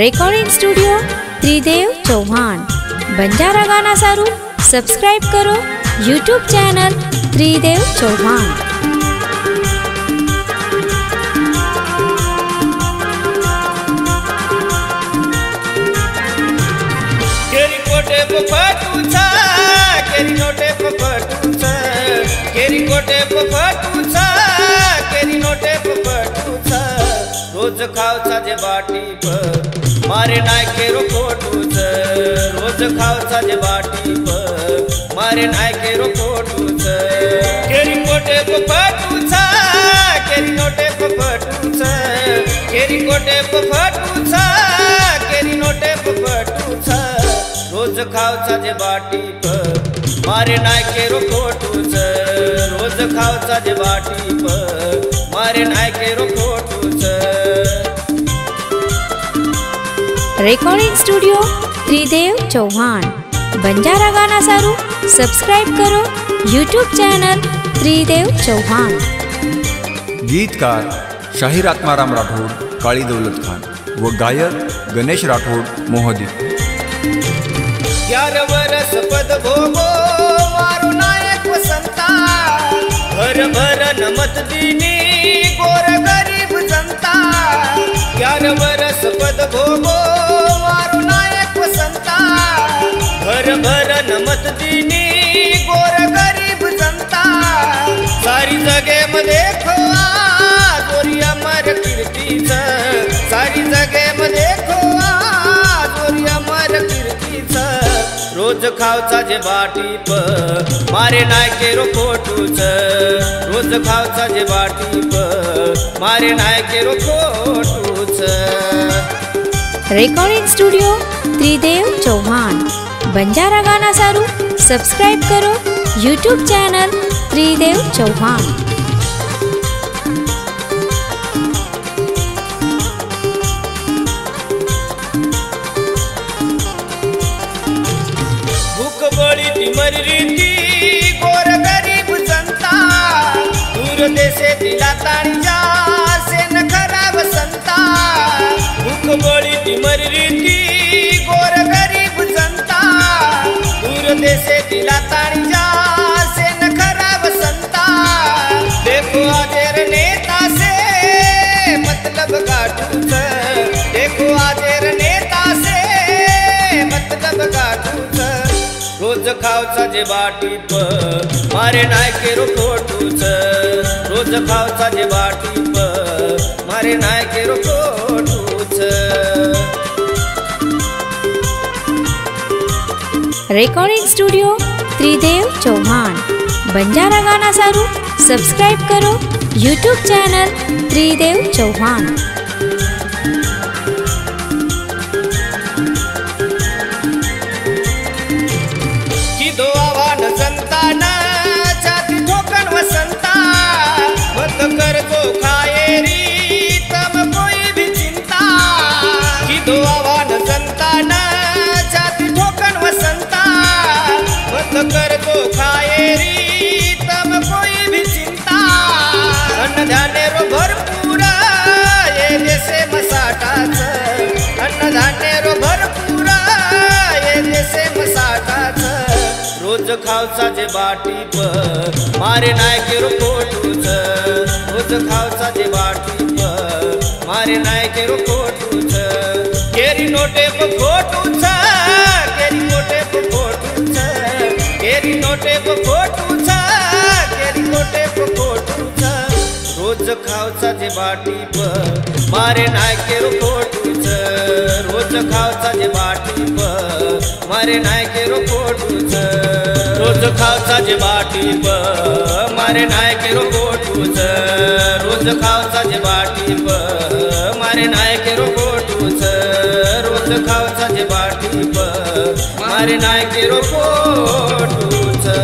Recording studio Tridev Chauhan Banjara ગાના સારું subscribe કરો YouTube channel Tridev Chauhan. केरी कोटे पफटू छा केरी नोटे पफटू छा केरी कोटे पफटू छा केरी नोटे पफटू छा रोज खाव छा जे बाटी पर मारे नाय केरो खोटू छा रोज खाव छा जे बाटी पर मारे नाय केरो खोटू छा केरी कोटे पफटू छा केरी नोटे पफटू छा केरी कोटे पफटू छा केरी नोटे पफटू छा रोज खाव छा जे बाटी पर मारे नाय केरो खोटू छे रोज खाव छा जे बाटी पर मारे नाय केरो खोटू छे। રેકોર્ડિંગ સ્ટુડિયો ત્રિદેવ ચૌહાણ બંજારા ગાના સારું સબસ્ક્રાઇબ કરો YouTube ચેનલ ત્રિદેવ ચૌહાણ। गीतकार शाहीर आत्माराम राठौड़ काली दौलत खान व गायक गणेश राठौड़ मोहदी। 11 वर्ष पद भोगो मारो नायक वसंता भर भर नमत दीनी गोर गरीब जनता 11 वर्ष पद भोगो मारो नायक वसंता भर भर नमत दीनी गोर गरीब जनता सारी जगे में देखो गोरिया मर कीर्ती सारी जगे में देखो गोरिया मर कीर्ती रोज खाव छा जे बाटी पर मारे नाय केरो खोटू छे रोज खाव छा जे बाटी पर मारे नाय केरो खोटू छे। રેકોર્ડિંગ સ્ટુડિયો ત્રિદેવ ચૌહાણ બંજારા ગાના સારું સબસ્ક્રાઇબ કરો YouTube ચેનલ ત્રિદેવ ચૌહાણ। बड़ी तिमर रीति गोर गरीब जनता दूर देशे दिला ताणी जा से न खराब संता भूख बड़ी तिमर रीति गोर गरीब जनता दूर देशे दिला ताणी जा से न खराब संता देखो आजेर नेता से मतलब गाटू छे देखो आजेर नेता से मतलब गाटू छे रोज खाव छा जे बाटी पर मारे नाय केरो खोटू छे रोज खाव छा जे बाटी पर मारे नाय केरो खोटू छे। રેકોર્ડિંગ સ્ટુડિયો ત્રિદેવ ચૌહાણ બંજારા ગાના સારું સબસ્ક્રાઇબ કરો YouTube ચેનલ ત્રિદેવ ચૌહાણ। कीधो आवान जनता ना छाती ठोकन वसंता मत कर जो खाएरी तम कोई भी चिंता कीधो आवान जनता ना छाती ठोकन वसंता मत कर जो खाएरी तम कोई भी चिंता अन्न धान्य रो भरपूर ये देशे मसाटा छे अन्न धान्य रो भरपूर ये देशे मसाटा छे रोज खाव छा जे बाटी पर मारे नाय केरो खोटू छे रोज खाव छा जे बाटी पर मारे नाय केरो खोटू छे केरी नोटे पर खोटू छे केरी नोटे पर खोटू छे केरी नोटे पर खोटू छे केरी नोटे पर खोटू छे रोज खाव छा जे बाटी पर मारे नाय केरो खोटू छे रोज खाव छा जे बाटी पर मारे नाय केरो खोटू छे रोज खाव छा जे बाटी पर मारे नाय केरो खोटू छे रोज खाव छा जे बाटी पर मारे नाय केरो खोटू छे रोज खाव छा जे बाटी पर मारे नाय केरो खोटू छे।